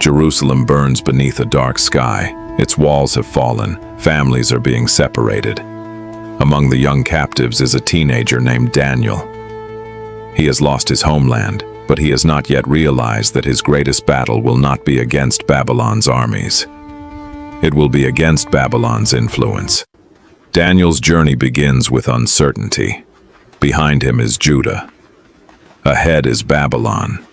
Jerusalem burns beneath a dark sky. Its walls have fallen. Families are being separated. Among the young captives is a teenager named Daniel. He has lost his homeland, but he has not yet realized that his greatest battle will not be against Babylon's armies. It will be against Babylon's influence. Daniel's journey begins with uncertainty. Behind him is Judah. Ahead is Babylon.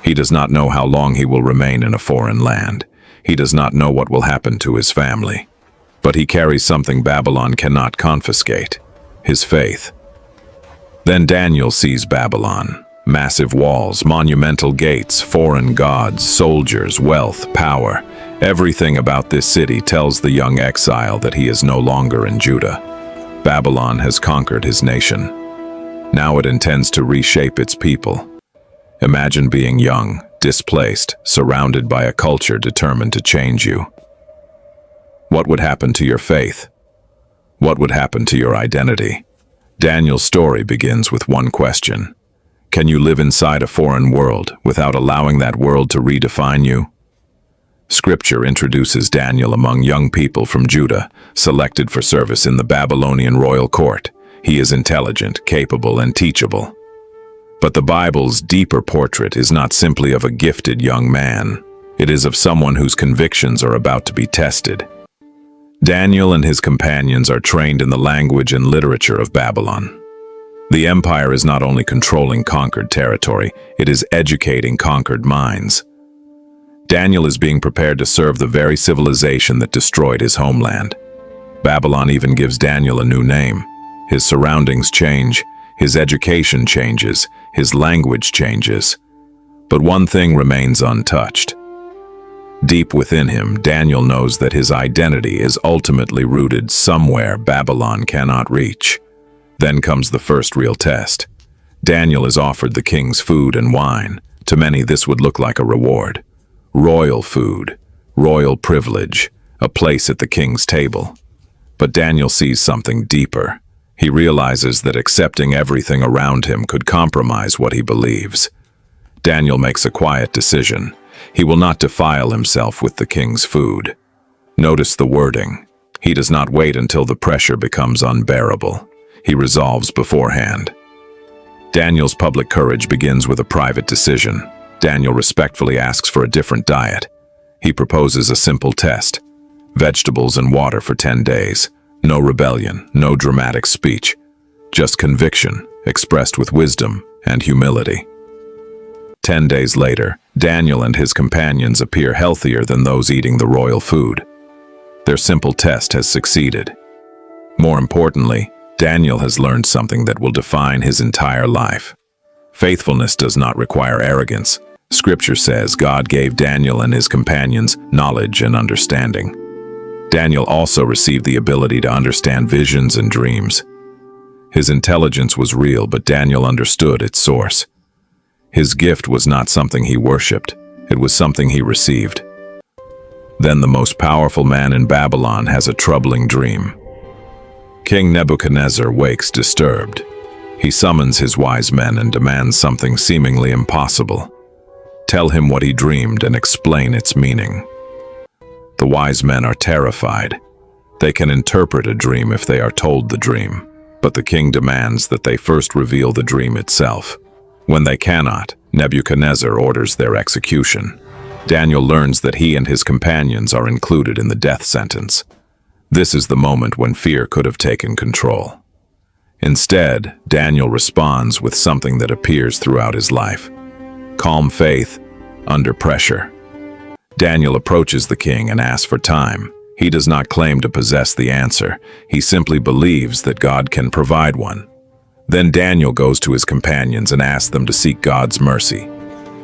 He does not know how long he will remain in a foreign land. He does not know what will happen to his family. But he carries something Babylon cannot confiscate: his faith. Then Daniel sees Babylon. Massive walls, monumental gates, foreign gods, soldiers, wealth, power. Everything about this city tells the young exile that he is no longer in Judah. Babylon has conquered his nation. Now it intends to reshape its people. Imagine being young, displaced, surrounded by a culture determined to change you. What would happen to your faith? What would happen to your identity? Daniel's story begins with one question. Can you live inside a foreign world without allowing that world to redefine you? Scripture introduces Daniel among young people from Judah, selected for service in the Babylonian royal court. He is intelligent, capable, and teachable. But the Bible's deeper portrait is not simply of a gifted young man. It is of someone whose convictions are about to be tested. Daniel and his companions are trained in the language and literature of Babylon. The empire is not only controlling conquered territory, it is educating conquered minds. Daniel is being prepared to serve the very civilization that destroyed his homeland. Babylon even gives Daniel a new name. His surroundings change, his education changes, his language changes. But one thing remains untouched. Deep within him, Daniel knows that his identity is ultimately rooted somewhere Babylon cannot reach. Then comes the first real test. Daniel is offered the king's food and wine. To many, this would look like a reward. Royal food, royal privilege, a place at the king's table. But Daniel sees something deeper. He realizes that accepting everything around him could compromise what he believes. Daniel makes a quiet decision. He will not defile himself with the king's food. Notice the wording. He does not wait until the pressure becomes unbearable. He resolves beforehand. Daniel's public courage begins with a private decision. Daniel respectfully asks for a different diet. He proposes a simple test: vegetables and water for 10 days. No rebellion, no dramatic speech. Just conviction, expressed with wisdom and humility. 10 days later, Daniel and his companions appear healthier than those eating the royal food. Their simple test has succeeded. More importantly, Daniel has learned something that will define his entire life. Faithfulness does not require arrogance. Scripture says God gave Daniel and his companions knowledge and understanding. Daniel also received the ability to understand visions and dreams. His intelligence was real, but Daniel understood its source. His gift was not something he worshipped, it was something he received. Then the most powerful man in Babylon has a troubling dream. King Nebuchadnezzar wakes disturbed. He summons his wise men and demands something seemingly impossible. Tell him what he dreamed and explain its meaning. The wise men are terrified. They can interpret a dream if they are told the dream, but the king demands that they first reveal the dream itself. When they cannot, Nebuchadnezzar orders their execution. Daniel learns that he and his companions are included in the death sentence. This is the moment when fear could have taken control. Instead, Daniel responds with something that appears throughout his life: calm faith under pressure. Daniel approaches the king and asks for time. He does not claim to possess the answer. He simply believes that God can provide one. Then Daniel goes to his companions and asks them to seek God's mercy.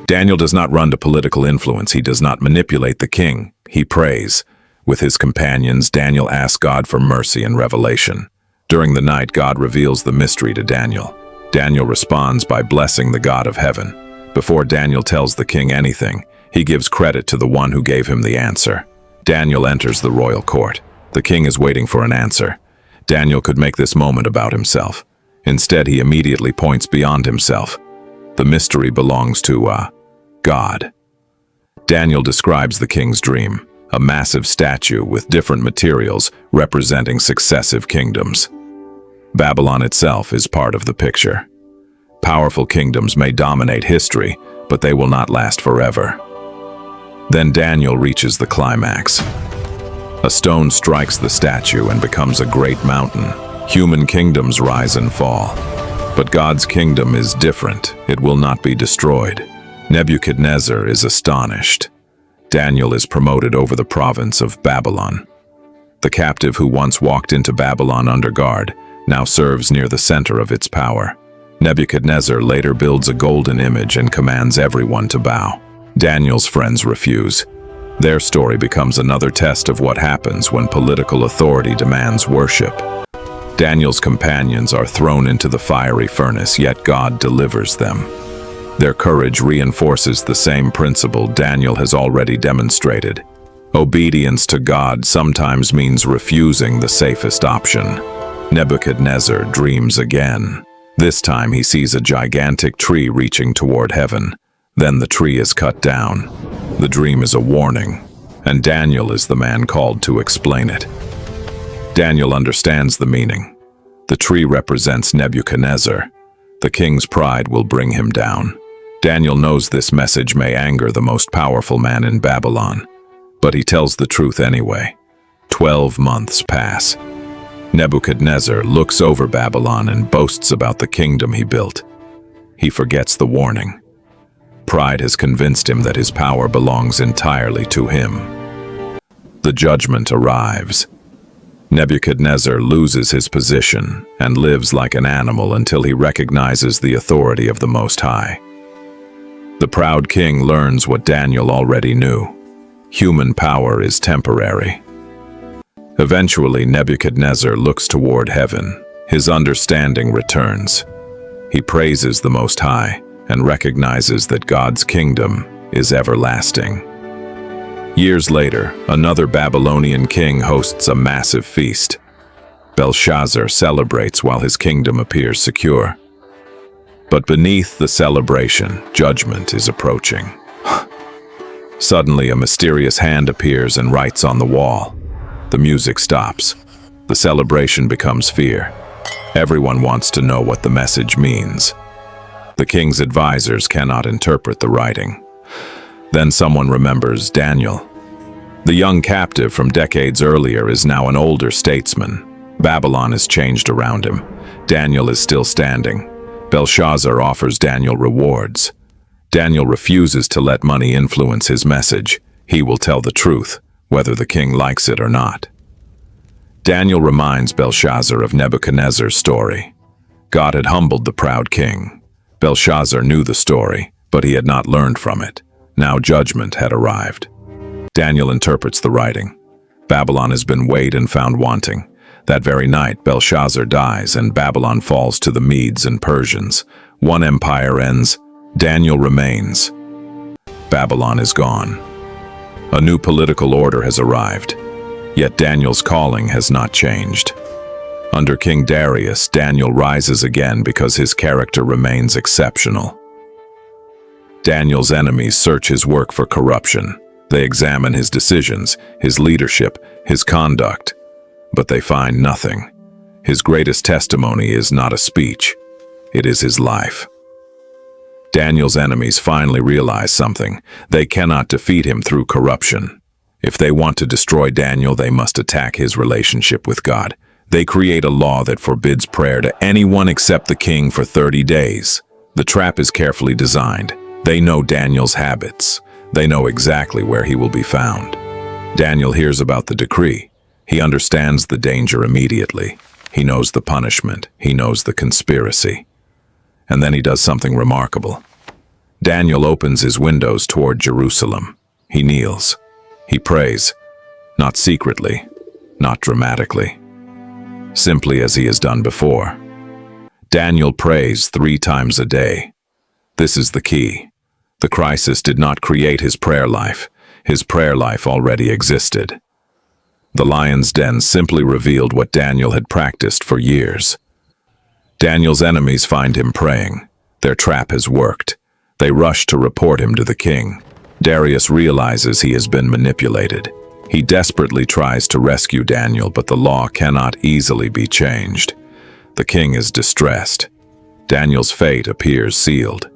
Daniel does not run to political influence. He does not manipulate the king. He prays. With his companions, Daniel asks God for mercy and revelation. During the night, God reveals the mystery to Daniel. Daniel responds by blessing the God of heaven. Before Daniel tells the king anything, he gives credit to the one who gave him the answer. Daniel enters the royal court. The king is waiting for an answer. Daniel could make this moment about himself. Instead, he immediately points beyond himself. The mystery belongs to God. Daniel describes the king's dream, a massive statue with different materials representing successive kingdoms. Babylon itself is part of the picture. Powerful kingdoms may dominate history, but they will not last forever. Then Daniel reaches the climax. A stone strikes the statue and becomes a great mountain. Human kingdoms rise and fall. But God's kingdom is different. It will not be destroyed. Nebuchadnezzar is astonished. Daniel is promoted over the province of Babylon. The captive who once walked into Babylon under guard now serves near the center of its power. Nebuchadnezzar later builds a golden image and commands everyone to bow. Daniel's friends refuse. Their story becomes another test of what happens when political authority demands worship. Daniel's companions are thrown into the fiery furnace, yet God delivers them. Their courage reinforces the same principle Daniel has already demonstrated. Obedience to God sometimes means refusing the safest option. Nebuchadnezzar dreams again. This time he sees a gigantic tree reaching toward heaven. Then the tree is cut down. The dream is a warning, and Daniel is the man called to explain it. Daniel understands the meaning. The tree represents Nebuchadnezzar. The king's pride will bring him down. Daniel knows this message may anger the most powerful man in Babylon, but he tells the truth anyway. 12 months pass. Nebuchadnezzar looks over Babylon and boasts about the kingdom he built. He forgets the warning. Pride has convinced him that his power belongs entirely to him. The judgment arrives. Nebuchadnezzar loses his position and lives like an animal until he recognizes the authority of the Most High. The proud king learns what Daniel already knew. Human power is temporary. Eventually, Nebuchadnezzar looks toward heaven. His understanding returns. He praises the Most High and recognizes that God's kingdom is everlasting. Years later, another Babylonian king hosts a massive feast. Belshazzar celebrates while his kingdom appears secure. But beneath the celebration, judgment is approaching. Suddenly, a mysterious hand appears and writes on the wall. The music stops. The celebration becomes fear. Everyone wants to know what the message means. The king's advisors cannot interpret the writing. Then someone remembers Daniel. The young captive from decades earlier is now an older statesman. Babylon has changed around him. Daniel is still standing. Belshazzar offers Daniel rewards. Daniel refuses to let money influence his message. He will tell the truth, whether the king likes it or not. Daniel reminds Belshazzar of Nebuchadnezzar's story. God had humbled the proud king. Belshazzar knew the story, but he had not learned from it. Now judgment had arrived. Daniel interprets the writing. Babylon has been weighed and found wanting. That very night, Belshazzar dies and Babylon falls to the Medes and Persians. One empire ends, Daniel remains. Babylon is gone. A new political order has arrived. Yet Daniel's calling has not changed. Under King Darius, Daniel rises again because his character remains exceptional. Daniel's enemies search his work for corruption. They examine his decisions, his leadership, his conduct, but they find nothing. His greatest testimony is not a speech, it is his life. Daniel's enemies finally realize something. They cannot defeat him through corruption. If they want to destroy Daniel, they must attack his relationship with God. They create a law that forbids prayer to anyone except the king for 30 days. The trap is carefully designed. They know Daniel's habits. They know exactly where he will be found. Daniel hears about the decree. He understands the danger immediately. He knows the punishment. He knows the conspiracy. And then he does something remarkable. Daniel opens his windows toward Jerusalem. He kneels. He prays, not secretly, not dramatically, simply as he has done before. Daniel prays 3 times a day. This is the key. The crisis did not create his prayer life. His prayer life already existed. The lion's den simply revealed what Daniel had practiced for years. Daniel's enemies find him praying. Their trap has worked. They rush to report him to the king. Darius realizes he has been manipulated. He desperately tries to rescue Daniel, but the law cannot easily be changed. The king is distressed. Daniel's fate appears sealed.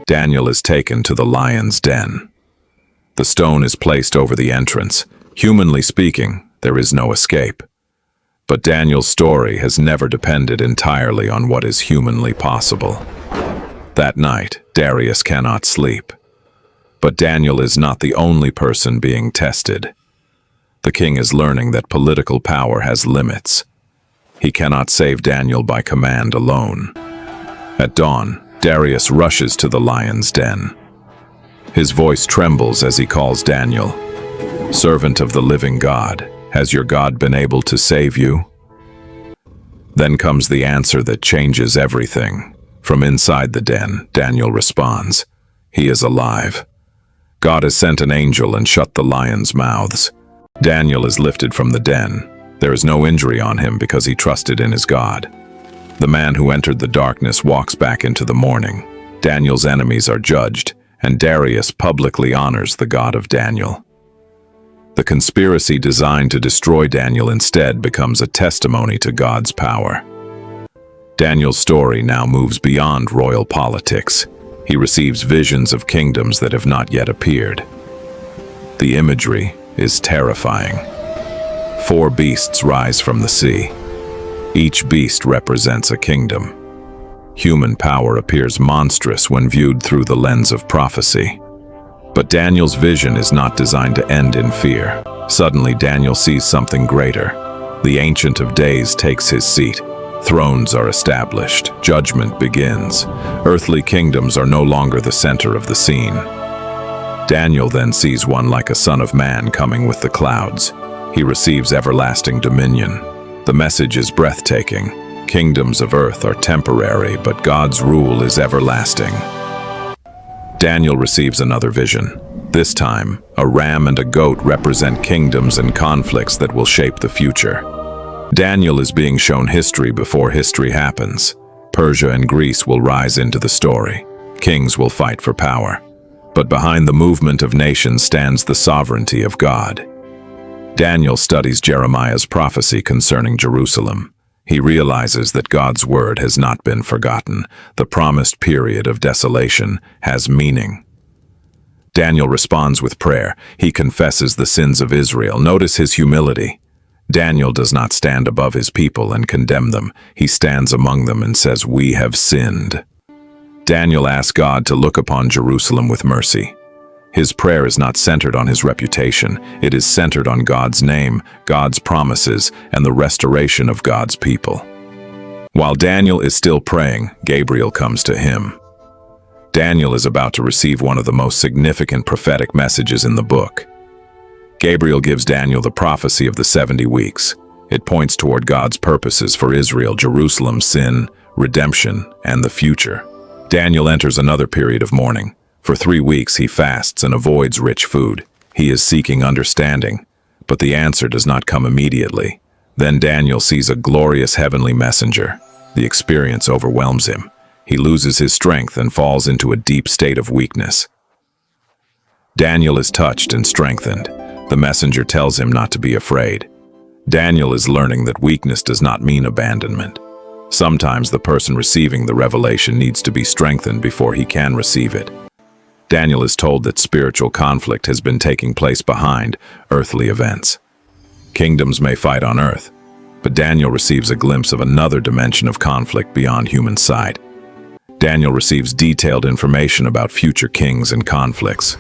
Daniel is taken to the lion's den. The stone is placed over the entrance. Humanly speaking, there is no escape. But Daniel's story has never depended entirely on what is humanly possible. That night, Darius cannot sleep. But Daniel is not the only person being tested. The king is learning that political power has limits. He cannot save Daniel by command alone. At dawn, Darius rushes to the lion's den. His voice trembles as he calls Daniel. "Servant of the living God, has your God been able to save you?" Then comes the answer that changes everything. From inside the den, Daniel responds, "He is alive. God has sent an angel and shut the lions' mouths." Daniel is lifted from the den. There is no injury on him because he trusted in his God. The man who entered the darkness walks back into the morning. Daniel's enemies are judged, and Darius publicly honors the God of Daniel. The conspiracy designed to destroy Daniel instead becomes a testimony to God's power. Daniel's story now moves beyond royal politics. He receives visions of kingdoms that have not yet appeared. The imagery is terrifying. 4 beasts rise from the sea. Each beast represents a kingdom. Human power appears monstrous when viewed through the lens of prophecy. But Daniel's vision is not designed to end in fear. Suddenly, Daniel sees something greater. The Ancient of Days takes his seat. Thrones are established. Judgment begins. Earthly kingdoms are no longer the center of the scene. Daniel then sees one like a son of man coming with the clouds. He receives everlasting dominion. The message is breathtaking. Kingdoms of earth are temporary, but God's rule is everlasting. Daniel receives another vision. This time, a ram and a goat represent kingdoms and conflicts that will shape the future. Daniel is being shown history before history happens. Persia and Greece will rise into the story. Kings will fight for power. But behind the movement of nations stands the sovereignty of God. Daniel studies Jeremiah's prophecy concerning Jerusalem. He realizes that God's word has not been forgotten. The promised period of desolation has meaning. Daniel responds with prayer. He confesses the sins of Israel. Notice his humility. Daniel does not stand above his people and condemn them. He stands among them and says, "We have sinned." Daniel asks God to look upon Jerusalem with mercy. His prayer is not centered on his reputation. It is centered on God's name, God's promises, and the restoration of God's people. While Daniel is still praying, Gabriel comes to him. Daniel is about to receive one of the most significant prophetic messages in the book. Gabriel gives Daniel the prophecy of the 70 weeks. It points toward God's purposes for Israel, Jerusalem's sin, redemption, and the future. Daniel enters another period of mourning. For 3 weeks he fasts and avoids rich food. He is seeking understanding, but the answer does not come immediately. Then Daniel sees a glorious heavenly messenger. The experience overwhelms him. He loses his strength and falls into a deep state of weakness. Daniel is touched and strengthened. The messenger tells him not to be afraid. Daniel is learning that weakness does not mean abandonment. Sometimes the person receiving the revelation needs to be strengthened before he can receive it. Daniel is told that spiritual conflict has been taking place behind earthly events. Kingdoms may fight on earth, but Daniel receives a glimpse of another dimension of conflict beyond human sight. Daniel receives detailed information about future kings and conflicts.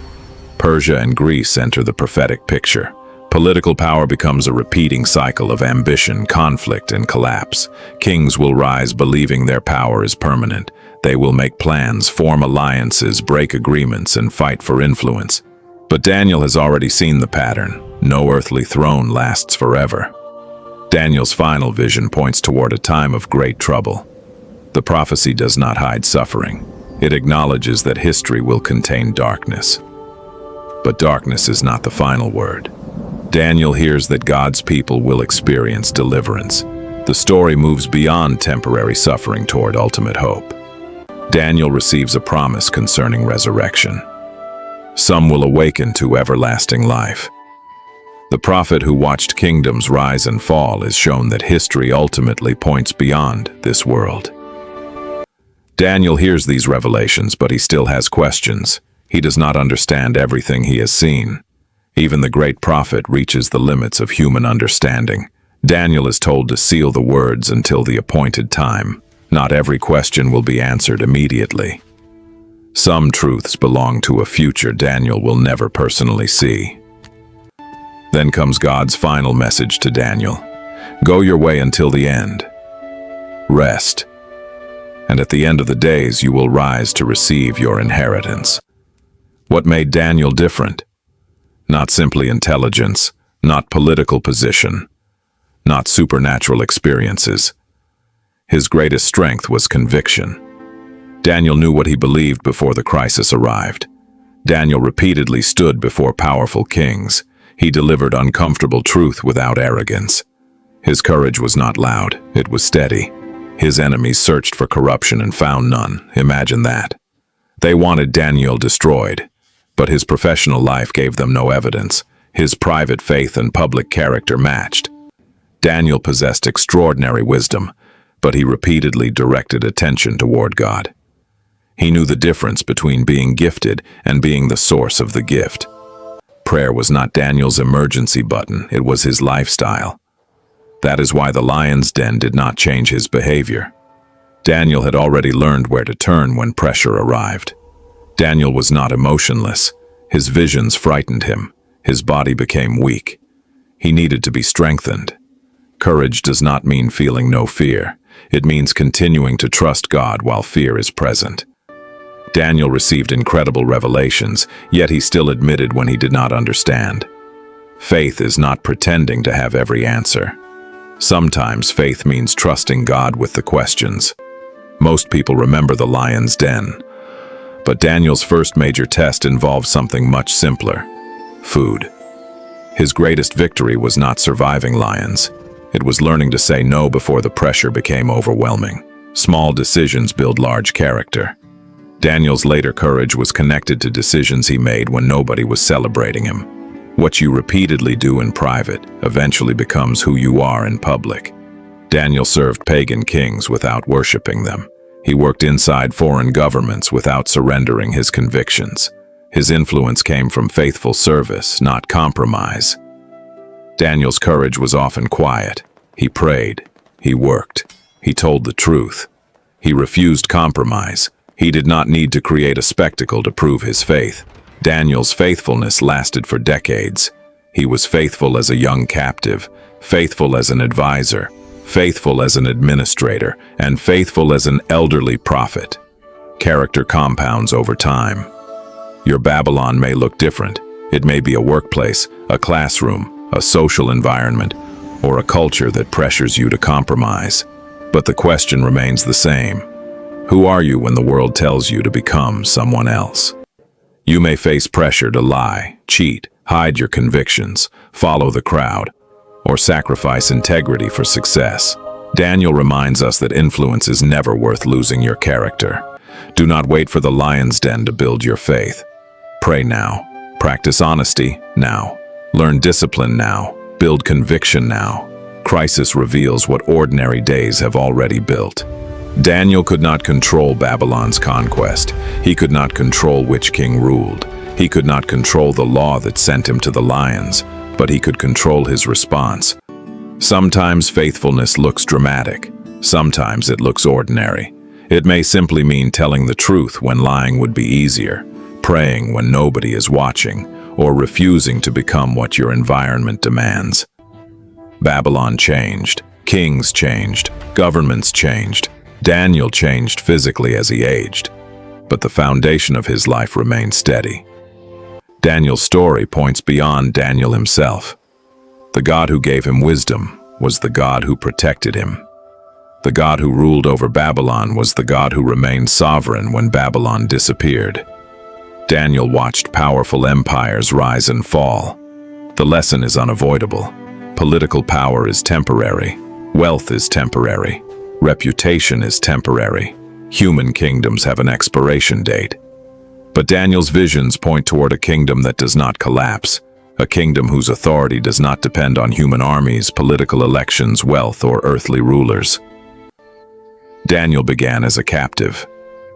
Persia and Greece enter the prophetic picture. Political power becomes a repeating cycle of ambition, conflict, and collapse. Kings will rise believing their power is permanent. They will make plans, form alliances, break agreements, and fight for influence. But Daniel has already seen the pattern. No earthly throne lasts forever. Daniel's final vision points toward a time of great trouble. The prophecy does not hide suffering. It acknowledges that history will contain darkness. But darkness is not the final word. Daniel hears that God's people will experience deliverance. The story moves beyond temporary suffering toward ultimate hope. Daniel receives a promise concerning resurrection. Some will awaken to everlasting life. The prophet who watched kingdoms rise and fall is shown that history ultimately points beyond this world. Daniel hears these revelations, but he still has questions. He does not understand everything he has seen. Even the great prophet reaches the limits of human understanding. Daniel is told to seal the words until the appointed time. Not every question will be answered immediately. Some truths belong to a future Daniel will never personally see. Then comes God's final message to Daniel. Go your way until the end. Rest. And at the end of the days you will rise to receive your inheritance. What made Daniel different? Not simply intelligence, not political position, not supernatural experiences. His greatest strength was conviction. Daniel knew what he believed before the crisis arrived. Daniel repeatedly stood before powerful kings. He delivered uncomfortable truth without arrogance. His courage was not loud, it was steady. His enemies searched for corruption and found none. Imagine that. They wanted Daniel destroyed, but his professional life gave them no evidence. His private faith and public character matched. Daniel possessed extraordinary wisdom, but he repeatedly directed attention toward God. He knew the difference between being gifted and being the source of the gift. Prayer was not Daniel's emergency button, it was his lifestyle. That is why the lion's den did not change his behavior. Daniel had already learned where to turn when pressure arrived. Daniel was not emotionless. His visions frightened him. His body became weak. He needed to be strengthened. Courage does not mean feeling no fear. It means continuing to trust God while fear is present. Daniel received incredible revelations, yet he still admitted when he did not understand. Faith is not pretending to have every answer. Sometimes faith means trusting God with the questions. Most people remember the lion's den, but Daniel's first major test involved something much simpler: food. His greatest victory was not surviving lions. It was learning to say no before the pressure became overwhelming. Small decisions build large character. Daniel's later courage was connected to decisions he made when nobody was celebrating him. What you repeatedly do in private eventually becomes who you are in public. Daniel served pagan kings without worshiping them. He worked inside foreign governments without surrendering his convictions. His influence came from faithful service, not compromise. Daniel's courage was often quiet. He prayed. He worked. He told the truth. He refused compromise. He did not need to create a spectacle to prove his faith. Daniel's faithfulness lasted for decades. He was faithful as a young captive, faithful as an advisor, faithful as an administrator, and faithful as an elderly prophet. Character compounds over time. Your Babylon may look different. It may be a workplace, a classroom, a social environment, or a culture that pressures you to compromise. But the question remains the same. Who are you when the world tells you to become someone else? You may face pressure to lie, cheat, hide your convictions, follow the crowd, or sacrifice integrity for success. Daniel reminds us that influence is never worth losing your character. Do not wait for the lion's den to build your faith. Pray now. Practice honesty now. Learn discipline now. Build conviction now. Crisis reveals what ordinary days have already built. Daniel could not control Babylon's conquest. He could not control which king ruled. He could not control the law that sent him to the lions, but he could control his response. Sometimes faithfulness looks dramatic. Sometimes it looks ordinary. It may simply mean telling the truth when lying would be easier, praying when nobody is watching, or refusing to become what your environment demands. Babylon changed. Kings changed. Governments changed. Daniel changed physically as he aged, but the foundation of his life remained steady. Daniel's story points beyond Daniel himself. The God who gave him wisdom was the God who protected him. The God who ruled over Babylon was the God who remained sovereign when Babylon disappeared. Daniel watched powerful empires rise and fall. The lesson is unavoidable. Political power is temporary. Wealth is temporary. Reputation is temporary. Human kingdoms have an expiration date. But Daniel's visions point toward a kingdom that does not collapse, a kingdom whose authority does not depend on human armies, political elections, wealth, or earthly rulers. Daniel began as a captive,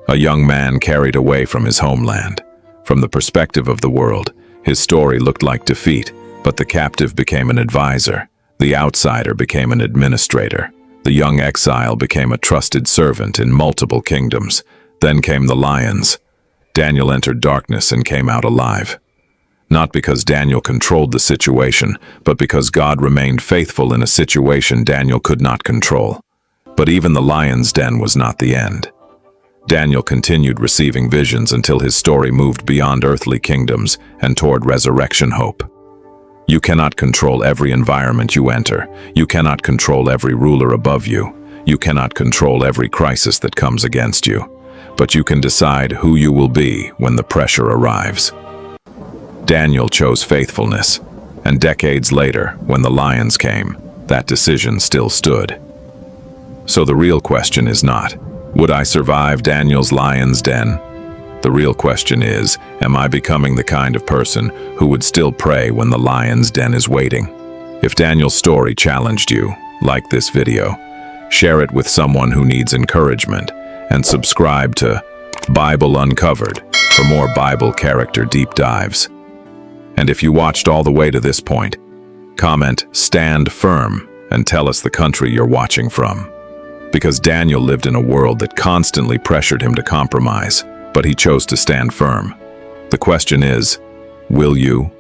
a young man carried away from his homeland. From the perspective of the world, his story looked like defeat, but the captive became an advisor, the outsider became an administrator, the young exile became a trusted servant in multiple kingdoms. Then came the lions. Daniel entered darkness and came out alive. Not because Daniel controlled the situation, but because God remained faithful in a situation Daniel could not control. But even the lion's den was not the end. Daniel continued receiving visions until his story moved beyond earthly kingdoms and toward resurrection hope. You cannot control every environment you enter. You cannot control every ruler above you. You cannot control every crisis that comes against you. But you can decide who you will be when the pressure arrives. Daniel chose faithfulness, and decades later, when the lions came, that decision still stood. So the real question is not, would I survive Daniel's lion's den? The real question is, am I becoming the kind of person who would still pray when the lion's den is waiting? If Daniel's story challenged you, like this video, share it with someone who needs encouragement, and subscribe to Bible Uncovered for more Bible character deep dives. And if you watched all the way to this point, comment "Stand firm" and tell us the country you're watching from. Because Daniel lived in a world that constantly pressured him to compromise, but he chose to stand firm. The question is, will you?